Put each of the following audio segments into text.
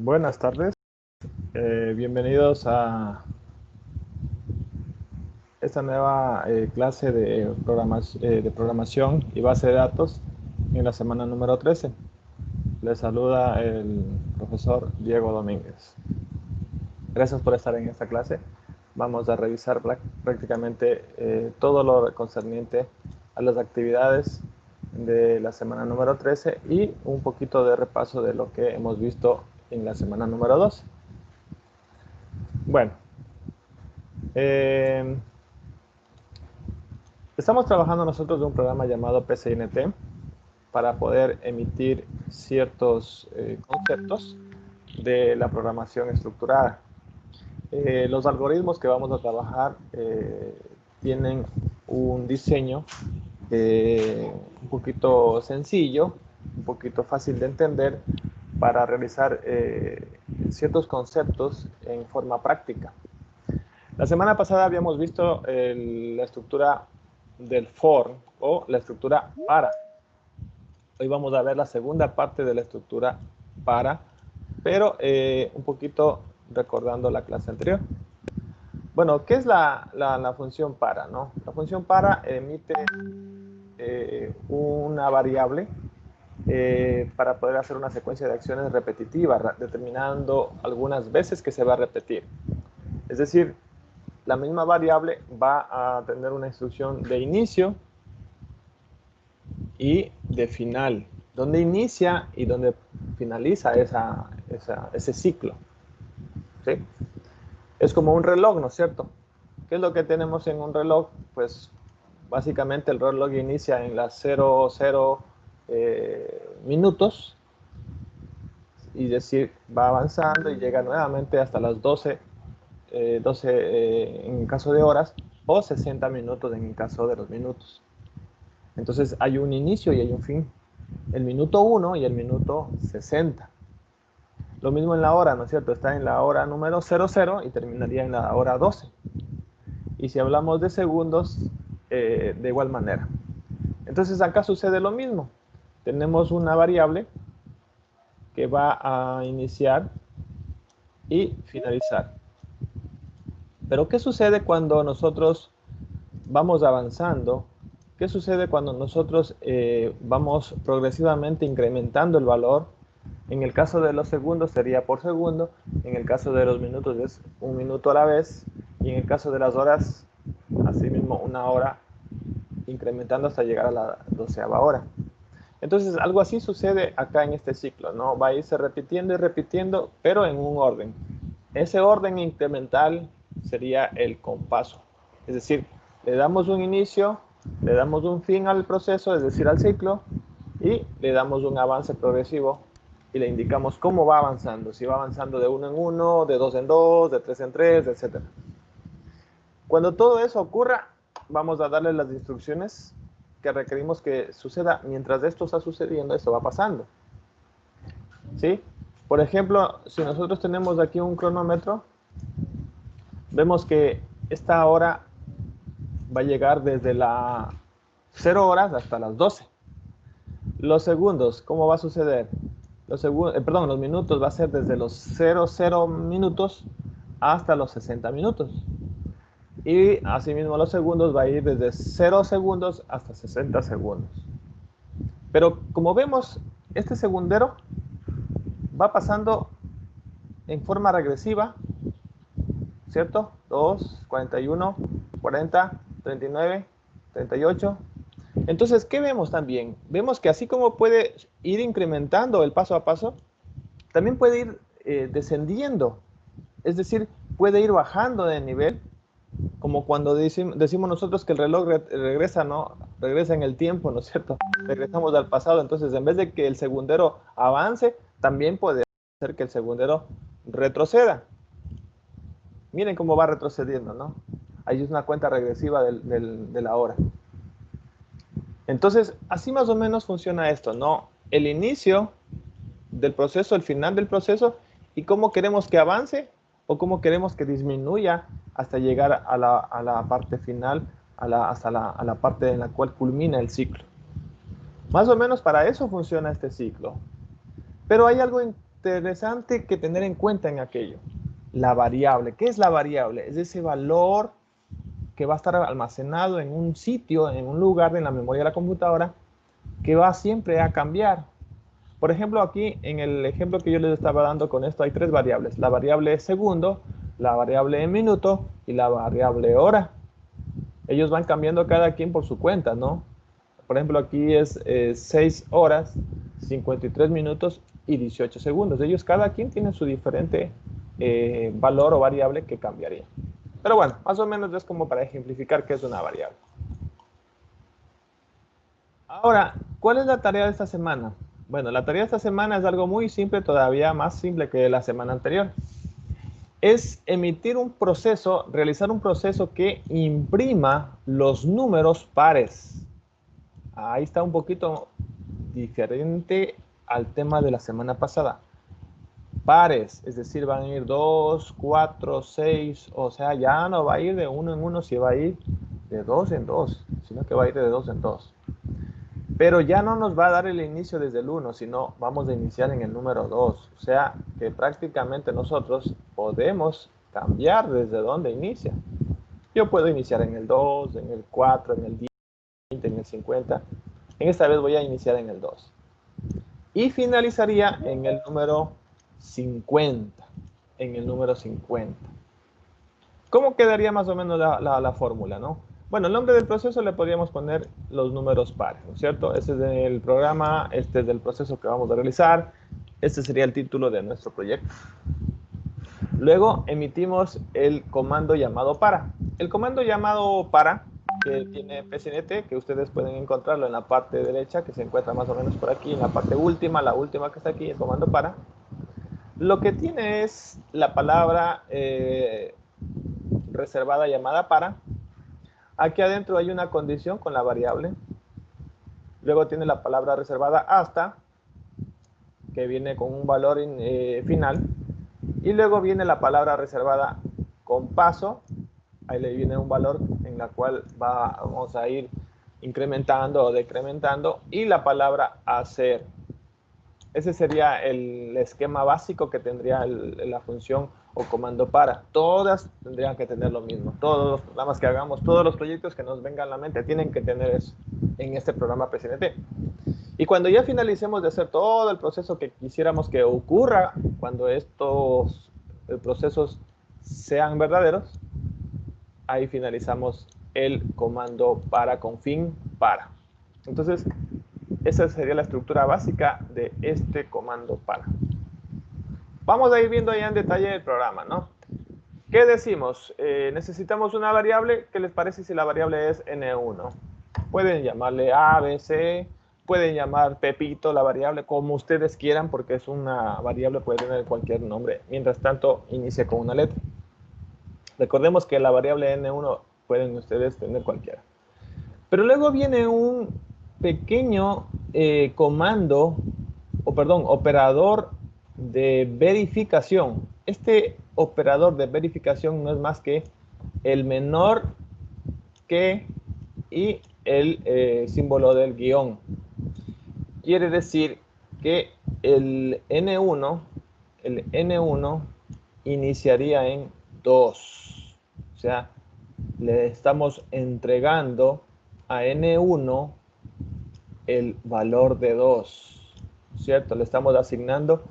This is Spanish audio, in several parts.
Buenas tardes, bienvenidos a esta nueva clase de programación y base de datos en la semana número 13. Les saluda el profesor Diego Domínguez. Gracias por estar en esta clase. Vamos a revisar prácticamente todo lo concerniente a las actividades de la semana número 13 y un poquito de repaso de lo que hemos visto en la semana número 12. Bueno, estamos trabajando nosotros de un programa llamado PCINT para poder emitir ciertos conceptos de la programación estructurada. Los algoritmos que vamos a trabajar tienen un diseño un poquito sencillo, un poquito fácil de entender para realizar ciertos conceptos en forma práctica. La semana pasada habíamos visto la estructura del for o la estructura para. Hoy vamos a ver la segunda parte de la estructura para, pero un poquito recordando la clase anterior. Bueno, ¿qué es la función para, no? La función para emite una variable para poder hacer una secuencia de acciones repetitivas, determinando algunas veces que se va a repetir. Es decir, la misma variable va a tener una instrucción de inicio y de final, donde inicia y donde finaliza ese ciclo. ¿Sí? Es como un reloj, ¿no es cierto? ¿Qué es lo que tenemos en un reloj? Pues básicamente el reloj inicia en las 00 minutos, y decir, va avanzando y llega nuevamente hasta las 12 en caso de horas, o 60 minutos en el caso de los minutos. Entonces hay un inicio y hay un fin. El minuto 1 y el minuto 60. Lo mismo en la hora, ¿no es cierto? Está en la hora número 00 y terminaría en la hora 12. Y si hablamos de segundos, de igual manera. Entonces acá sucede lo mismo. Tenemos una variable que va a iniciar y finalizar. Pero ¿qué sucede cuando nosotros vamos avanzando? ¿Qué sucede cuando nosotros vamos progresivamente incrementando el valor? En el caso de los segundos sería por segundo, en el caso de los minutos es un minuto a la vez, y en el caso de las horas, asimismo una hora, incrementando hasta llegar a la 12ª hora. Entonces, algo así sucede acá en este ciclo, ¿no? Va a irse repitiendo y repitiendo, pero en un orden. Ese orden incremental sería el compaso. Es decir, le damos un inicio, le damos un fin al proceso, es decir, al ciclo, y le damos un avance progresivo y le indicamos cómo va avanzando. Si va avanzando de 1 en 1, de 2 en 2, de 3 en 3, etc. Cuando todo eso ocurra, vamos a darle las instrucciones que requerimos que suceda. Mientras esto está sucediendo, esto va pasando. ¿Sí? Por ejemplo, si nosotros tenemos aquí un cronómetro, vemos que esta hora va a llegar desde las 0 horas hasta las 12. Los segundos, ¿cómo va a suceder? Los minutos va a ser desde los 00 minutos hasta los 60 minutos. Y asimismo los segundos va a ir desde 0 segundos hasta 60 segundos. Pero como vemos, este segundero va pasando en forma regresiva, ¿cierto? 2, 41, 40, 39, 38. Entonces, ¿qué vemos también? Vemos que así como puede ir incrementando el paso a paso, también puede ir descendiendo. Es decir, puede ir bajando de nivel, como cuando decimos nosotros que el reloj regresa, ¿no? Regresa en el tiempo, ¿no es cierto? Regresamos al pasado. Entonces, en vez de que el segundero avance, también puede ser que el segundero retroceda. Miren cómo va retrocediendo, ¿no? Ahí es una cuenta regresiva de la hora. Entonces, así más o menos funciona esto, ¿no? El inicio del proceso, el final del proceso, y cómo queremos que avance o cómo queremos que disminuya hasta llegar a la parte final, a la parte en la cual culmina el ciclo. Más o menos para eso funciona este ciclo. Pero hay algo interesante que tener en cuenta en aquello? La variable. ¿Qué es la variable? Es ese valor que va a estar almacenado en un sitio, en un lugar en la memoria de la computadora, que va siempre a cambiar. Por ejemplo, aquí en el ejemplo que yo les estaba dando con esto hay tres variables. La variable segundo, la variable minuto y la variable hora. Ellos van cambiando cada quien por su cuenta, ¿no? Por ejemplo, aquí es 6 horas, 53 minutos y 18 segundos. Ellos cada quien tiene su diferente valor o variable que cambiaría. Pero bueno, más o menos es como para ejemplificar qué es una variable. Ahora, ¿cuál es la tarea de esta semana? Bueno, la tarea de esta semana es algo muy simple, todavía más simple que la semana anterior. Es emitir un proceso, realizar un proceso que imprima los números pares. Ahí está un poquito diferente al tema de la semana pasada. Pares, es decir, van a ir 2, 4, 6, o sea, ya no va a ir de uno en uno, si va a ir de 2 en 2, sino que va a ir de 2 en 2. Pero ya no nos va a dar el inicio desde el 1, sino vamos a iniciar en el número 2. O sea, que prácticamente nosotros podemos cambiar desde donde inicia. Yo puedo iniciar en el 2, en el 4, en el 10, en el 50. En esta vez voy a iniciar en el 2. Y finalizaría en el número 50. En el número 50. ¿Cómo quedaría más o menos la fórmula, no? Bueno, el nombre del proceso le podríamos poner los números pares, ¿no es cierto? Este es del programa, este es del proceso que vamos a realizar, este sería el título de nuestro proyecto. Luego emitimos el comando llamado para. El comando llamado para, que tiene PCNT, que ustedes pueden encontrarlo en la parte derecha, que se encuentra más o menos por aquí, en la parte última, la última que está aquí, el comando para. Lo que tiene es la palabra reservada llamada para. Aquí adentro hay una condición con la variable. Luego tiene la palabra reservada hasta, que viene con un valor final. Y luego viene la palabra reservada con paso. Ahí le viene un valor en la cual vamos a ir incrementando o decrementando. Y la palabra hacer. Ese sería el esquema básico que tendría la función o comando para. Todas tendrían que tener lo mismo. Todos los programas que hagamos, todos los proyectos que nos vengan a la mente tienen que tener eso en este programa PCNT. Y cuando ya finalicemos de hacer todo el proceso que quisiéramos que ocurra, cuando estos procesos sean verdaderos, ahí finalizamos el comando para con fin para. Entonces, esa sería la estructura básica de este comando para. Vamos a ir viendo ya en detalle el programa, ¿no? ¿Qué decimos? Necesitamos una variable. ¿Qué les parece si la variable es N1? Pueden llamarle A, B, C. Pueden llamar Pepito la variable, como ustedes quieran, porque es una variable, puede tener cualquier nombre. Mientras tanto, inicia con una letra. Recordemos que la variable N1 pueden ustedes tener cualquiera. Pero luego viene un pequeño comando, operador de verificación. Este operador de verificación no es más que el menor que y el símbolo del guión. Quiere decir que el N1 iniciaría en 2. O sea, le estamos entregando a N1 el valor de 2, ¿cierto? Le estamos asignando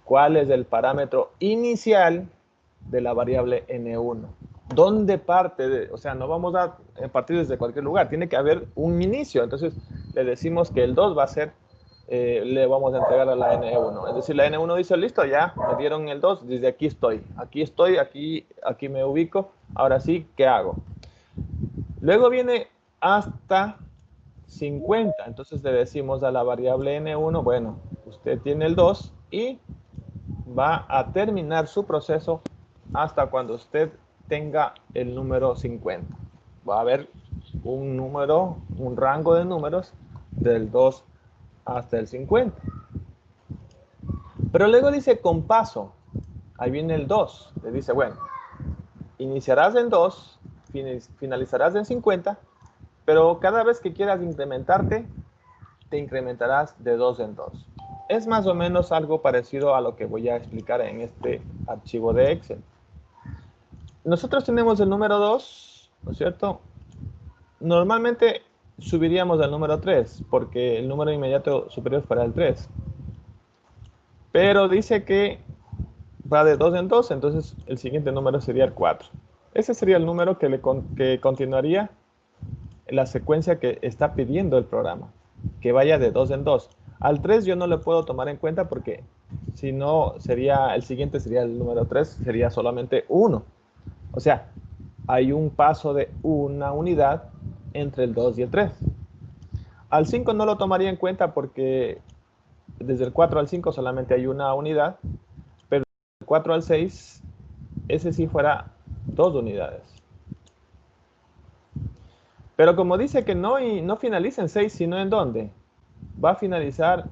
cuál es el parámetro inicial de la variable N1. ¿Dónde parte? O sea, no vamos a partir desde cualquier lugar, tiene que haber un inicio. Entonces, le decimos que el 2 va a ser, le vamos a entregar a la N1. Es decir, la N1 dice, listo, ya me dieron el 2, desde aquí estoy, aquí me ubico, ahora sí, ¿qué hago? Luego viene hasta 50, entonces le decimos a la variable N1, bueno, usted tiene el 2 y va a terminar su proceso hasta cuando usted tenga el número 50. Va a haber un número, un rango de números del 2 hasta el 50. Pero luego dice con paso, ahí viene el 2, le dice, bueno, iniciarás en 2, finalizarás en 50, pero cada vez que quieras incrementarte, te incrementarás de 2 en 2. es más o menos algo parecido a lo que voy a explicar en este archivo de Excel. Nosotros tenemos el número 2, ¿no es cierto? Normalmente subiríamos al número 3, porque el número inmediato superior fuera el 3. Pero dice que va de 2 en 2, entonces el siguiente número sería el 4. Ese sería el número que continuaría la secuencia que está pidiendo el programa, que vaya de 2 en 2. Al 3 yo no le puedo tomar en cuenta porque si no, el siguiente sería el número 3, sería solamente 1. O sea, hay un paso de una unidad entre el 2 y el 3. Al 5 no lo tomaría en cuenta porque desde el 4 al 5 solamente hay una unidad, pero del 4 al 6, ese sí fuera 2 unidades. Pero como dice que no finaliza en 6, sino en ¿dónde? Va a finalizar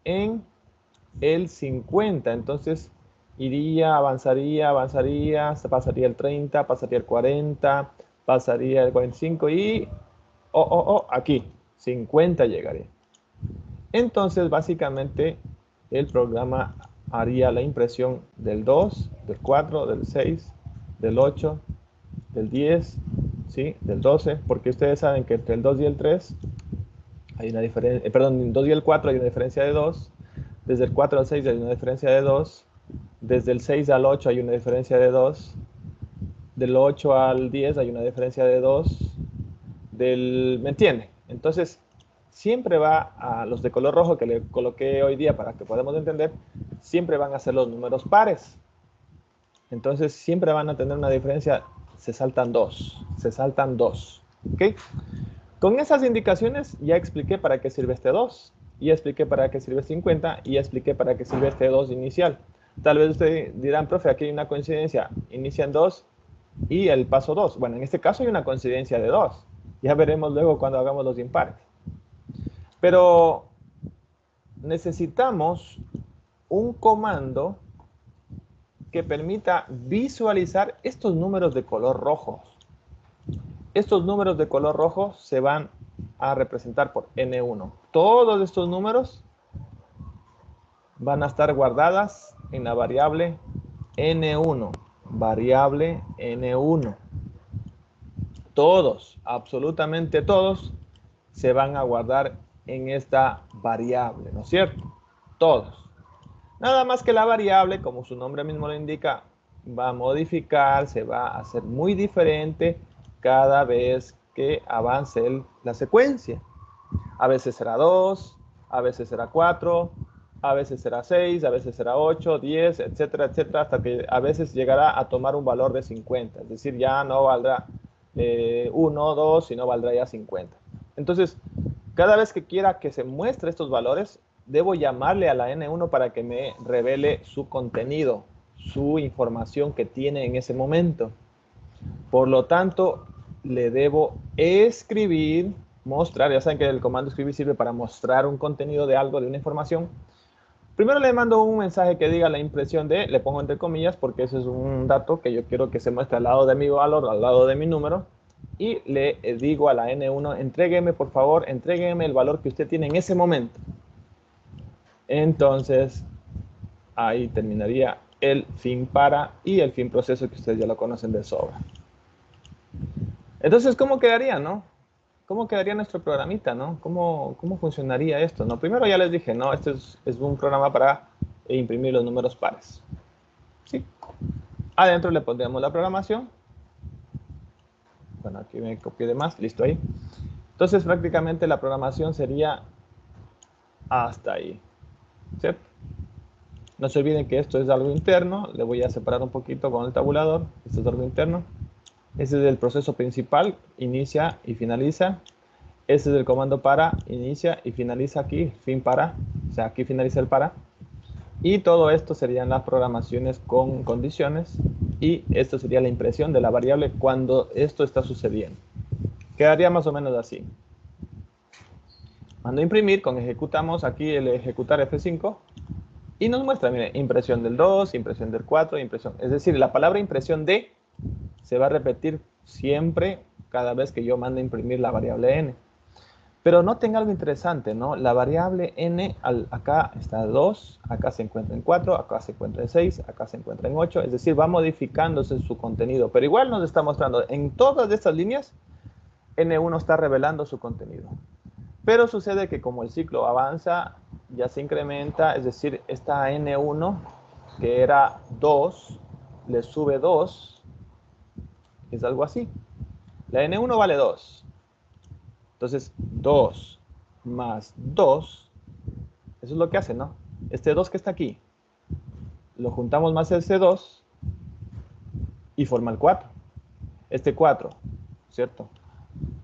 en el 50. Entonces avanzaría, pasaría el 30, pasaría el 40, pasaría el 45 y aquí, 50 llegaría. Entonces, básicamente, el programa haría la impresión del 2, del 4, del 6, del 8, del 10, ¿sí? Del 12, porque ustedes saben que entre el 2 y el 3 hay una diferencia, perdón, el 2 y el 4 hay una diferencia de 2, desde el 4 al 6 hay una diferencia de 2, desde el 6 al 8 hay una diferencia de 2, del 8 al 10 hay una diferencia de 2, ¿me entiende? Entonces, siempre va a los de color rojo que le coloqué hoy día para que podamos entender, siempre van a ser los números pares. Entonces, siempre van a tener una diferencia, se saltan dos, ¿ok? Con esas indicaciones ya expliqué para qué sirve este 2, ya expliqué para qué sirve 50 y ya expliqué para qué sirve este 2 inicial. Tal vez ustedes dirán, profe, aquí hay una coincidencia, inician 2 y el paso 2. Bueno, en este caso hay una coincidencia de 2. Ya veremos luego cuando hagamos los impares. Pero necesitamos un comando que permita visualizar estos números de color rojo. Estos números de color rojo se van a representar por N1. Todos estos números van a estar guardadas en la variable N1. Variable N1. Todos, absolutamente todos, se van a guardar en esta variable, ¿no es cierto? Todos. Nada más que la variable, como su nombre mismo lo indica, va a modificar, se va a hacer muy diferente cada vez que avance la secuencia. A veces será 2, a veces será 4, a veces será 6, a veces será 8, 10, etcétera, etcétera, hasta que a veces llegará a tomar un valor de 50. Es decir, ya no valdrá 1, 2, sino valdrá ya 50. Entonces, cada vez que quiera que se muestre estos valores, debo llamarle a la N1 para que me revele su contenido, su información que tiene en ese momento. Por lo tanto, le debo escribir, mostrar, ya saben que el comando escribir sirve para mostrar un contenido de algo, de una información. Primero le mando un mensaje que diga la impresión de, le pongo entre comillas porque ese es un dato que yo quiero que se muestre al lado de mi valor, al lado de mi número. Y le digo a la N1, entrégueme por favor, entrégueme el valor que usted tiene en ese momento. Entonces, ahí terminaría el fin para y el fin proceso que ustedes ya lo conocen de sobra. Entonces, ¿cómo quedaría, no? ¿Cómo quedaría nuestro programita, no? ¿Cómo funcionaría esto, no? Primero ya les dije, no, este es un programa para imprimir los números pares. ¿Sí? Adentro le pondríamos la programación. Bueno, aquí me copié de más, listo ahí. Entonces, prácticamente la programación sería hasta ahí, ¿cierto? No se olviden que esto es algo interno. Le voy a separar un poquito con el tabulador. Esto es algo interno. Ese es el proceso principal, inicia y finaliza. Ese es el comando para, inicia y finaliza aquí, fin para. O sea, aquí finaliza el para. Y todo esto serían las programaciones con condiciones. Y esto sería la impresión de la variable cuando esto está sucediendo. Quedaría más o menos así. Mando a imprimir, con ejecutamos aquí el ejecutar F5. Y nos muestra, mire, impresión del 2, impresión del 4, impresión. Es decir, la palabra impresión de se va a repetir siempre cada vez que yo mande a imprimir la variable n. Pero noten algo interesante, ¿no? La variable n, acá está 2, acá se encuentra en 4, acá se encuentra en 6, acá se encuentra en 8. Es decir, va modificándose su contenido. Pero igual nos está mostrando en todas estas líneas, n1 está revelando su contenido. Pero sucede que como el ciclo avanza, ya se incrementa, es decir, esta n1, que era 2, le sube 2, es algo así. La n1 vale 2. Entonces, 2 más 2, eso es lo que hace, ¿no? Este 2 que está aquí, lo juntamos más ese 2 y forma el 4. Este 4, ¿cierto?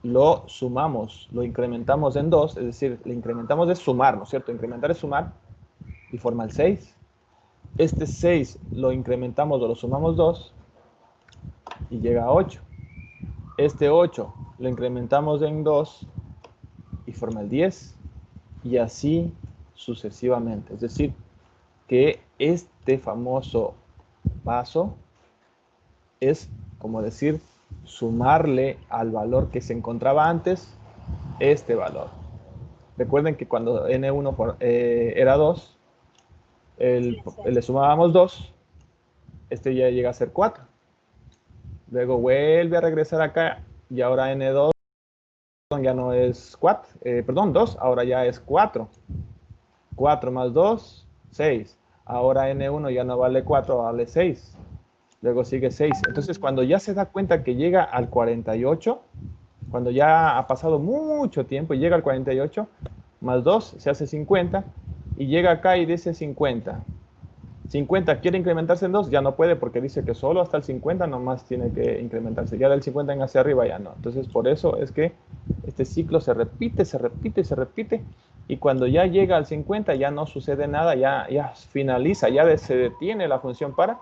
Lo sumamos, lo incrementamos en 2, es decir, le incrementamos de sumar, ¿no es cierto? Incrementar es sumar y forma el 6. Este 6 lo incrementamos o lo sumamos 2 y llega a 8. Este 8 lo incrementamos en 2 y forma el 10. Y así sucesivamente. Es decir, que este famoso paso es, como decir, sumarle al valor que se encontraba antes este valor. Recuerden que cuando n1 era 2, le sumábamos 2, este ya llega a ser 4. Luego vuelve a regresar acá y ahora n2 ya no es 4, perdón, 2, ahora ya es 4. 4 más 2, 6. Ahora n1 ya no vale 4, vale 6. Luego sigue 6. Entonces, cuando ya se da cuenta que llega al 48, cuando ya ha pasado mucho tiempo y llega al 48, más 2 se hace 50, y llega acá y dice 50. 50 quiere incrementarse en 2, ya no puede porque dice que solo hasta el 50 nomás tiene que incrementarse. Ya del 50 en hacia arriba ya no. Entonces, por eso es que este ciclo se repite, se repite, se repite. Y cuando ya llega al 50 ya no sucede nada, ya finaliza, ya se detiene la función para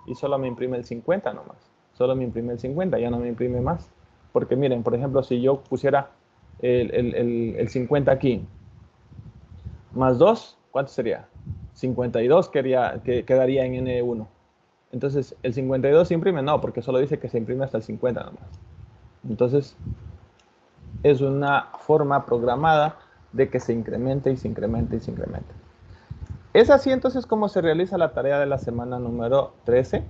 y solo me imprime el 50 nomás. Solo me imprime el 50, ya no me imprime más. Porque miren, por ejemplo, si yo pusiera el 50 aquí, más 2, ¿cuánto sería? 52 quedaría en N1. Entonces, ¿el 52 se imprime? No, porque solo dice que se imprime hasta el 50 nomás. Entonces, es una forma programada de que se incremente y se incremente y se incremente. Es así entonces como se realiza la tarea de la semana número 13.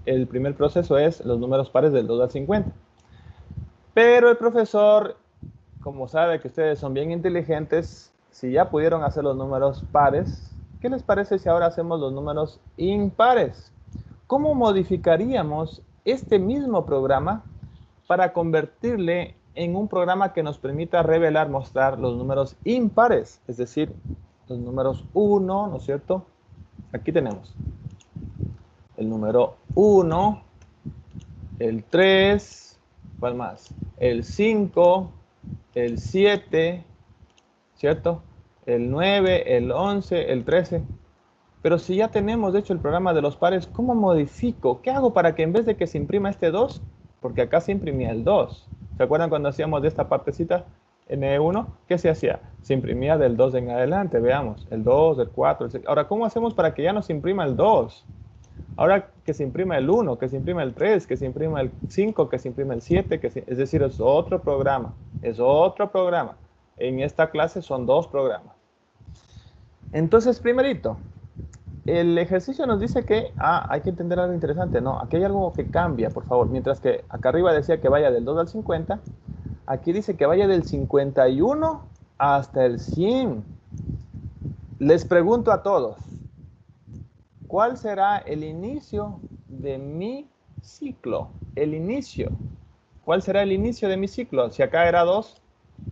El primer proceso es los números pares del 2 al 50. Pero el profesor, como sabe que ustedes son bien inteligentes, si ya pudieron hacer los números pares, ¿qué les parece si ahora hacemos los números impares? ¿Cómo modificaríamos este mismo programa para convertirle en un programa que nos permita revelar, mostrar los números impares? Es decir, los números 1, ¿no es cierto? Aquí tenemos el número 1, el 3, ¿cuál más? El 5, el 7, ¿cierto? El 9, el 11, el 13. Pero si ya tenemos, de hecho, el programa de los pares, ¿cómo modifico? ¿Qué hago para que en vez de que se imprima este 2, porque acá se imprimía el 2? ¿Se acuerdan cuando hacíamos de esta partecita N1? ¿Qué se hacía? Se imprimía del 2 en adelante, veamos. El 2, el 4, el 6. Ahora, ¿cómo hacemos para que ya no se imprima el 2? Ahora que se imprima el 1, que se imprima el 3, que se imprima el 5, que se imprima el 7, es decir, es otro programa. Es otro programa. En esta clase son dos programas. Entonces, primerito, el ejercicio nos dice que hay que entender algo interesante. No, aquí hay algo que cambia, por favor. Mientras que acá arriba decía que vaya del 2 al 50, aquí dice que vaya del 51 hasta el 100. Les pregunto a todos, ¿cuál será el inicio de mi ciclo? El inicio. ¿Cuál será el inicio de mi ciclo? Si acá era 2,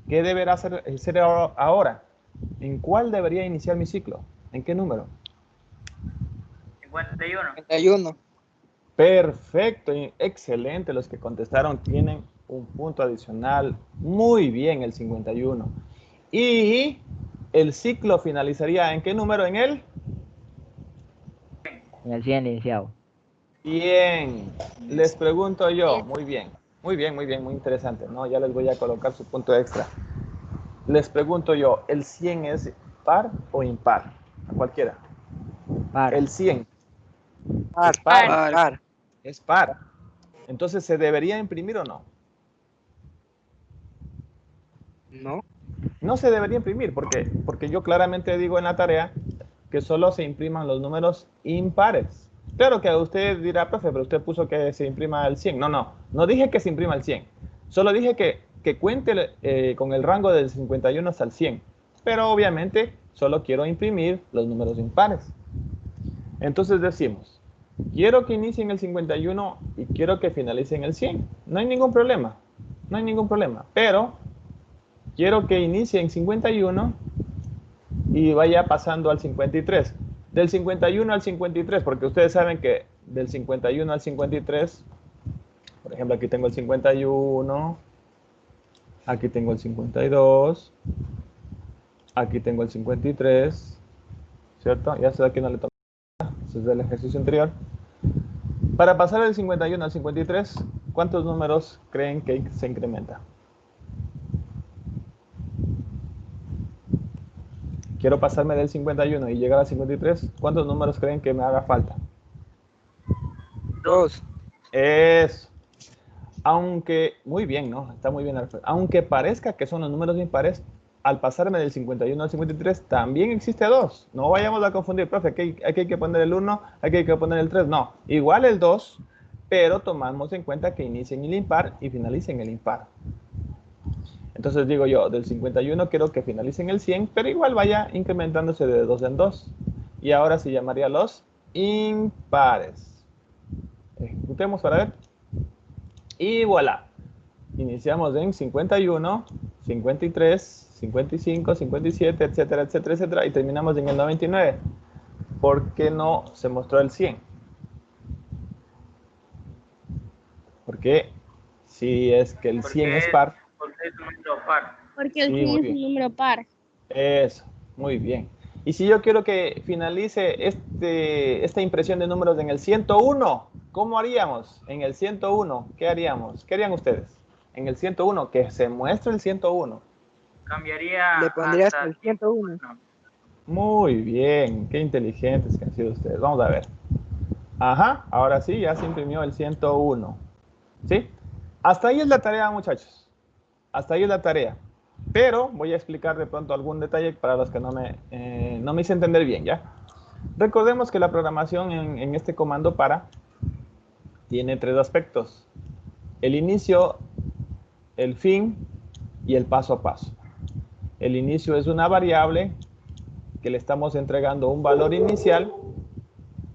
¿qué deberá ser ahora? ¿En cuál debería iniciar mi ciclo? ¿En qué número? 51. 51. Perfecto, excelente. Los que contestaron tienen un punto adicional. Muy bien, el 51. Y el ciclo finalizaría ¿en qué número? ¿En el? En el 100 iniciado. Bien. Les pregunto yo. Muy bien. Muy bien, muy bien, muy interesante. No, ya les voy a colocar su punto extra. Les pregunto yo, ¿el 100 es par o impar? A cualquiera. Par. El 100. Par, Es par. par, par. Es par. Entonces, ¿se debería imprimir o no? No. no se debería imprimir porque yo claramente digo en la tarea que solo se impriman los números impares. Claro que usted dirá, profe, pero usted puso que se imprima el 100. No dije que se imprima el 100. Solo dije que cuente con el rango del 51 hasta el 100. Pero obviamente solo quiero imprimir los números impares. Entonces decimos, quiero que inicien el 51 y quiero que finalicen el 100. No hay ningún problema. No hay ningún problema. Pero quiero que inicie en 51 y vaya pasando al 53. Del 51 al 53, porque ustedes saben que del 51 al 53, por ejemplo, aquí tengo el 51, aquí tengo el 52, aquí tengo el 53, ¿cierto? Ya sé, aquí no le toca, eso es del ejercicio anterior. Para pasar del 51 al 53, ¿cuántos números creen que se incrementa? Quiero pasarme del 51 y llegar al 53. ¿Cuántos números creen que me haga falta? 2. Eso. Aunque, muy bien, ¿no? Está muy bien. Aunque parezca que son los números impares, al pasarme del 51 al 53 también existe 2. No vayamos a confundir, profe, aquí hay que poner el 1, aquí hay que poner el 3. No, igual el 2, pero tomamos en cuenta que inicien el impar y finalicen el impar. Entonces digo yo, del 51 quiero que finalicen el 100, pero igual vaya incrementándose de 2 en 2. Y ahora sí llamaría los impares. Ejecutemos para ver. Y voilà. Iniciamos en 51, 53, 55, 57, etcétera, etcétera, etcétera. Y terminamos en el 99. ¿Por qué no se mostró el 100? Porque si es que el 100 es par. Porque es un número par. Porque el Sí, 100 muy es bien. un número par. Eso, muy bien. Y si yo quiero que finalice esta impresión de números en el 101, ¿cómo haríamos? En el 101, ¿qué haríamos? ¿Qué harían ustedes? En el 101, que se muestre el 101. Cambiaría Le pondría hasta hasta el 101. Muy bien, qué inteligentes que han sido ustedes. Vamos a ver. Ajá, ahora sí, ya se imprimió el 101. ¿Sí? Hasta ahí es la tarea, muchachos. Hasta ahí es la tarea. Pero voy a explicar de pronto algún detalle para los que no me hice entender bien, ¿ya? Recordemos que la programación en este comando para tiene 3 aspectos. El inicio, el fin y el paso a paso. El inicio es una variable que le estamos entregando un valor inicial,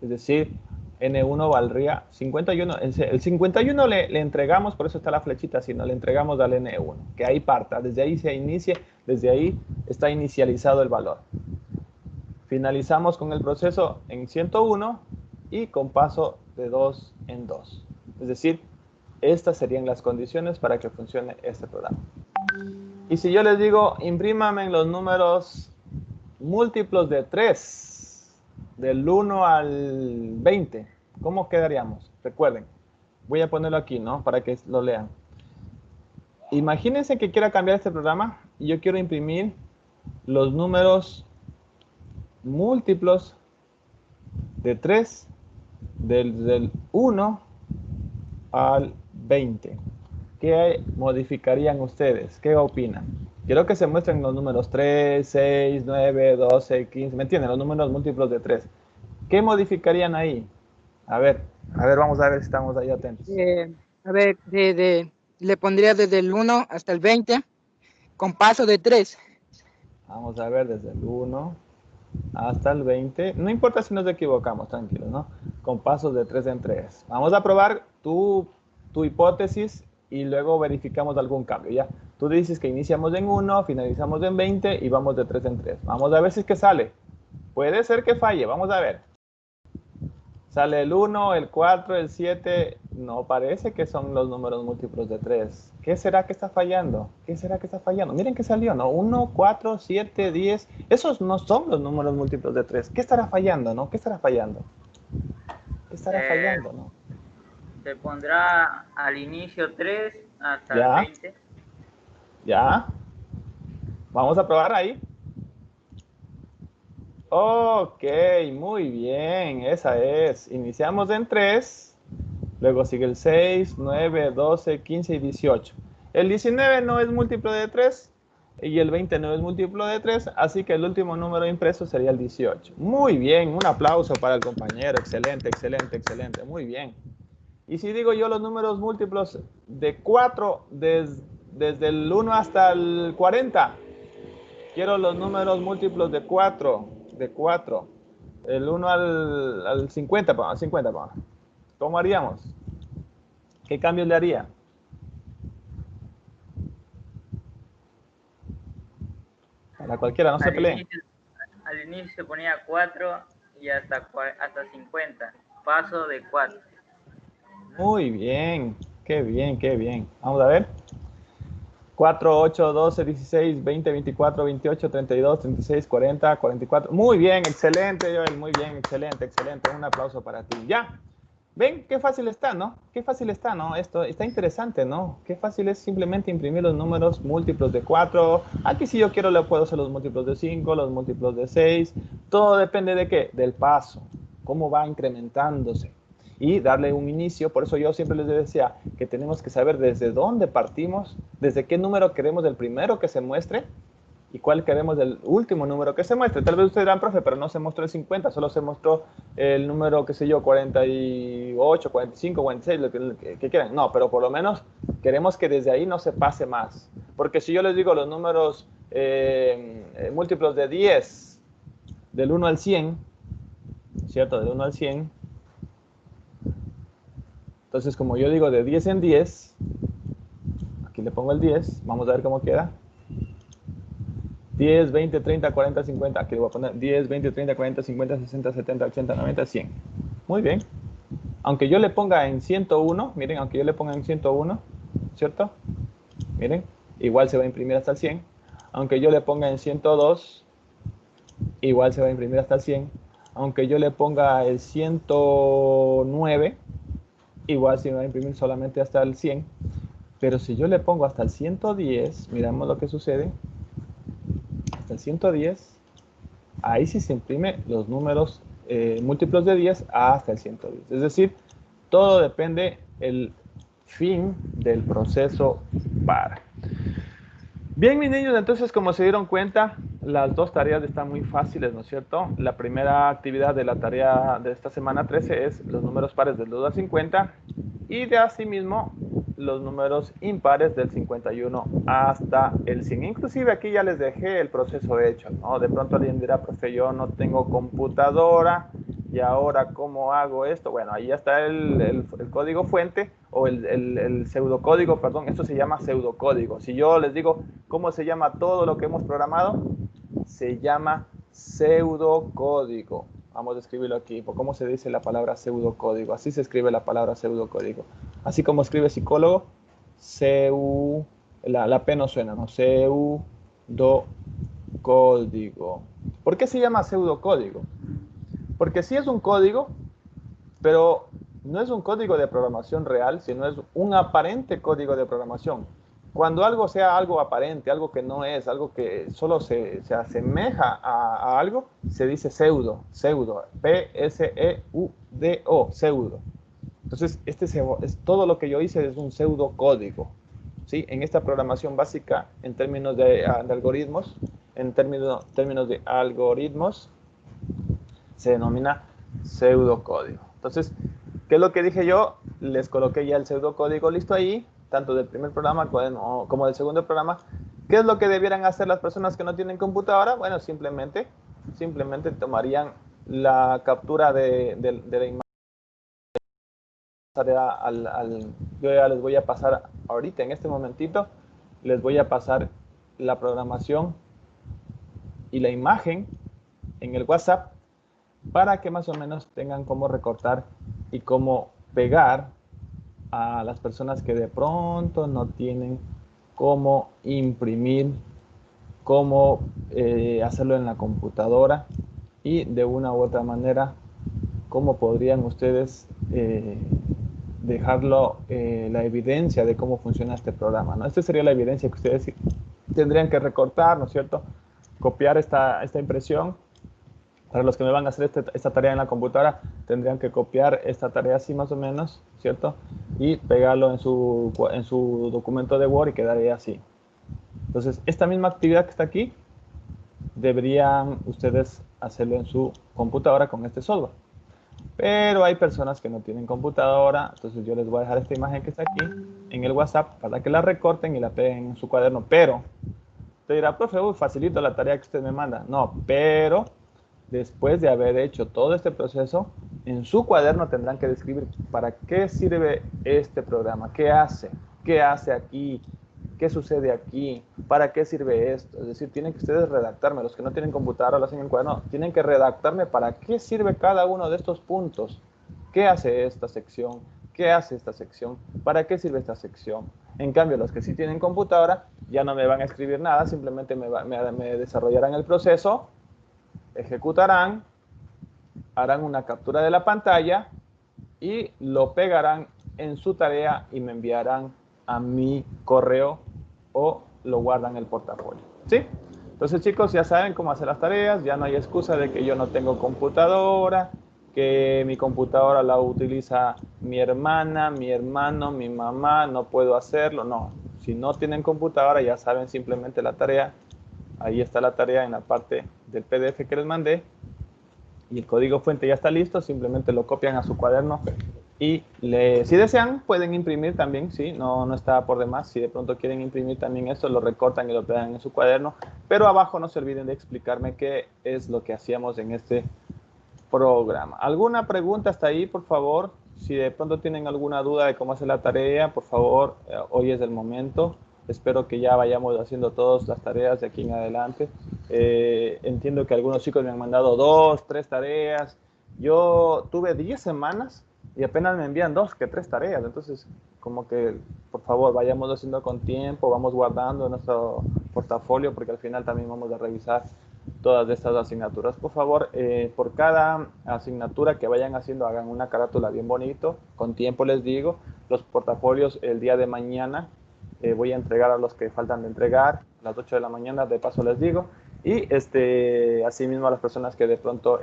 es decir, N1 valdría 51. El 51 le entregamos, por eso está la flechita así, no le entregamos al N1, que ahí parta, desde ahí se inicie, desde ahí está inicializado el valor. Finalizamos con el proceso en 101 y con paso de 2 en 2. Es decir, estas serían las condiciones para que funcione este programa. Y si yo les digo, imprímame los números múltiplos de 3, del 1 al 20, ¿cómo quedaríamos? Recuerden, voy a ponerlo aquí, ¿no? Para que lo lean. Imagínense que quiera cambiar este programa y yo quiero imprimir los números múltiplos de 3 del 1 al 20. ¿Qué modificarían ustedes? ¿Qué opinan? Quiero que se muestren los números 3, 6, 9, 12, 15. ¿Me entienden? Los números múltiplos de 3. ¿Qué modificarían ahí? A ver, vamos a ver si estamos ahí atentos. A ver, le pondría desde el 1 hasta el 20 con paso de 3. Vamos a ver desde el 1 hasta el 20. No importa si nos equivocamos, tranquilos, ¿no? Con pasos de 3 en 3. Vamos a probar tu hipótesis y luego verificamos algún cambio, ¿ya? Tú dices que iniciamos en 1, finalizamos en 20 y vamos de 3 en 3. Vamos a ver si es que sale. Puede ser que falle, vamos a ver. Sale el 1, el 4, el 7. No parece que son los números múltiplos de 3. ¿Qué será que está fallando? ¿Qué será que está fallando? Miren que salió, ¿no? 1, 4, 7, 10. Esos no son los números múltiplos de 3. ¿Qué estará fallando, no? ¿Qué estará fallando? ¿Qué estará fallando, no? Se pondrá al inicio 3 hasta ¿Ya? el 20. ¿Ya? Vamos a probar ahí. Ok, muy bien, esa es. Iniciamos en 3, luego sigue el 6, 9, 12, 15 y 18. El 19 no es múltiplo de 3, y el 20 no es múltiplo de 3, así que el último número impreso sería el 18. Muy bien, un aplauso para el compañero. Excelente, excelente, excelente. Muy bien. Y si digo yo los números múltiplos de 4 desde el 1 hasta el 40, quiero los números múltiplos de 4, el 1 al 50, al 50, ¿cómo haríamos? ¿Qué cambios le haría? Para cualquiera, no se peleen. Al inicio ponía 4 y hasta 50. Paso de 4. Muy bien, qué bien, qué bien. Vamos a ver. 4, 8, 12, 16, 20, 24, 28, 32, 36, 40, 44. Muy bien, excelente, Joel. Muy bien, excelente, excelente. Un aplauso para ti. Ya. ¿Ven qué fácil está, no? Qué fácil está, ¿no? Esto está interesante, ¿no? Qué fácil es simplemente imprimir los números múltiplos de 4. Aquí si yo quiero le puedo hacer los múltiplos de 5, los múltiplos de 6. Todo depende de qué, del paso. Cómo va incrementándose. Y darle un inicio. Por eso yo siempre les decía que tenemos que saber desde dónde partimos, desde qué número queremos del primero que se muestre y cuál queremos del último número que se muestre. Tal vez ustedes dirán, profe, pero no se mostró el 50, solo se mostró el número, qué sé yo, 48, 45, 46, lo que quieran. No, pero por lo menos queremos que desde ahí no se pase más. Porque si yo les digo los números múltiplos de 10, del 1 al 100, ¿cierto? Del 1 al 100. Entonces, como yo digo de 10 en 10, aquí le pongo el 10, vamos a ver cómo queda. 10, 20, 30, 40, 50. Aquí le voy a poner 10, 20, 30, 40, 50, 60, 70, 80, 90, 100. Muy bien. Aunque yo le ponga en 101, miren, aunque yo le ponga en 101, ¿cierto? Miren, igual se va a imprimir hasta el 100. Aunque yo le ponga en 102, igual se va a imprimir hasta el 100. Aunque yo le ponga el 109, igual se va a imprimir solamente hasta el 100. Pero si yo le pongo hasta el 110, miramos lo que sucede. Hasta el 110, ahí sí se imprime los números múltiplos de 10 hasta el 110. Es decir, todo depende el fin del proceso para. Bien, mis niños, entonces como se dieron cuenta, las dos tareas están muy fáciles, ¿no es cierto? La primera actividad de la tarea de esta semana 13 es los números pares del 2 al 50 y de asimismo los números impares del 51 hasta el 100. Inclusive aquí ya les dejé el proceso hecho, ¿no? De pronto alguien dirá, profe, yo no tengo computadora y ahora ¿cómo hago esto? Bueno, ahí ya está el código fuente o el pseudocódigo, perdón, esto se llama pseudocódigo. Si yo les digo cómo se llama todo lo que hemos programado, se llama pseudocódigo. Vamos a escribirlo aquí. ¿Cómo se dice la palabra pseudocódigo? Así se escribe la palabra pseudocódigo. Así como escribe psicólogo, la P no suena, ¿no? Pseudocódigo. ¿Por qué se llama pseudocódigo? Porque sí es un código, pero no es un código de programación real, sino es un aparente código de programación. Cuando algo sea algo aparente, algo que no es, algo que solo se asemeja a algo, se dice pseudo, P-S-E-U-D-O, pseudo. Entonces, es todo lo que yo hice es un pseudocódigo, ¿sí? En esta programación básica, en términos de algoritmos, se denomina pseudocódigo. Entonces, ¿qué es lo que dije yo? Les coloqué ya el pseudocódigo listo ahí, tanto del primer programa como del segundo programa. ¿Qué es lo que debieran hacer las personas que no tienen computadora? Bueno, simplemente tomarían la captura de la imagen. Yo ya les voy a pasar ahorita, en este momentito, les voy a pasar la programación y la imagen en el WhatsApp para que más o menos tengan cómo recortar y cómo pegar a las personas que de pronto no tienen cómo imprimir, cómo hacerlo en la computadora y de una u otra manera cómo podrían ustedes dejarlo la evidencia de cómo funciona este programa, ¿no? Esta sería la evidencia que ustedes tendrían que recortar, ¿no es cierto? Copiar esta impresión. Para los que me van a hacer esta tarea en la computadora, tendrían que copiar esta tarea así más o menos, ¿cierto? Y pegarlo en su documento de Word y quedaría así. Entonces, esta misma actividad que está aquí, deberían ustedes hacerlo en su computadora con este software. Pero hay personas que no tienen computadora, entonces yo les voy a dejar esta imagen que está aquí en el WhatsApp para que la recorten y la peguen en su cuaderno. Pero, te dirá, profe, facilito la tarea que usted me manda. No, pero después de haber hecho todo este proceso, en su cuaderno tendrán que describir para qué sirve este programa, qué hace aquí, qué sucede aquí, para qué sirve esto. Es decir, tienen que ustedes redactarme, los que no tienen computadora lo hacen en el cuaderno, tienen que redactarme para qué sirve cada uno de estos puntos, qué hace esta sección, qué hace esta sección, para qué sirve esta sección. En cambio, los que sí tienen computadora ya no me van a escribir nada, simplemente me desarrollarán el proceso, ejecutarán, harán una captura de la pantalla y lo pegarán en su tarea y me enviarán a mi correo o lo guardan en el portafolio. ¿Sí? Entonces, chicos, ya saben cómo hacer las tareas, ya no hay excusa de que yo no tengo computadora, que mi computadora la utiliza mi hermana, mi hermano, mi mamá, no puedo hacerlo. No, si no tienen computadora ya saben simplemente la tarea. Ahí está la tarea en la parte del PDF que les mandé y el código fuente ya está listo, simplemente lo copian a su cuaderno y si desean pueden imprimir también, ¿sí? No está por demás, si de pronto quieren imprimir también esto, lo recortan y lo pegan en su cuaderno, pero abajo no se olviden de explicarme qué es lo que hacíamos en este programa. ¿Alguna pregunta hasta ahí, por favor? Si de pronto tienen alguna duda de cómo hacer la tarea, por favor, hoy es el momento. Espero que ya vayamos haciendo todas las tareas de aquí en adelante. Entiendo que algunos chicos me han mandado 2, 3 tareas. Yo tuve 10 semanas y apenas me envían 2 que 3 tareas. Entonces, como que, por favor, vayamos haciendo con tiempo, vamos guardando nuestro portafolio, porque al final también vamos a revisar todas estas asignaturas. Por favor, por cada asignatura que vayan haciendo, hagan una carátula bien bonito, con tiempo les digo. Los portafolios el día de mañana voy a entregar a los que faltan de entregar, a las 8 de la mañana, de paso les digo. Y asimismo a las personas que de pronto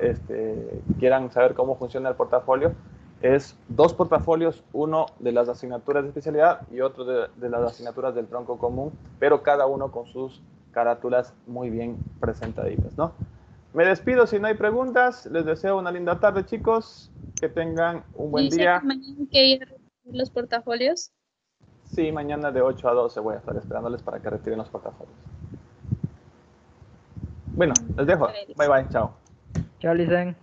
quieran saber cómo funciona el portafolio, es 2 portafolios, uno de las asignaturas de especialidad y otro de las asignaturas del tronco común, pero cada uno con sus carátulas muy bien presentaditas, ¿no? Me despido si no hay preguntas. Les deseo una linda tarde, chicos. Que tengan un buen Dice día. que mañana hay que ir a recibir los portafolios. Sí, mañana de 8 a 12 voy a estar esperándoles para que retiren los portafolios. Bueno, les dejo. Bye, bye. Chao. Chao, Licen.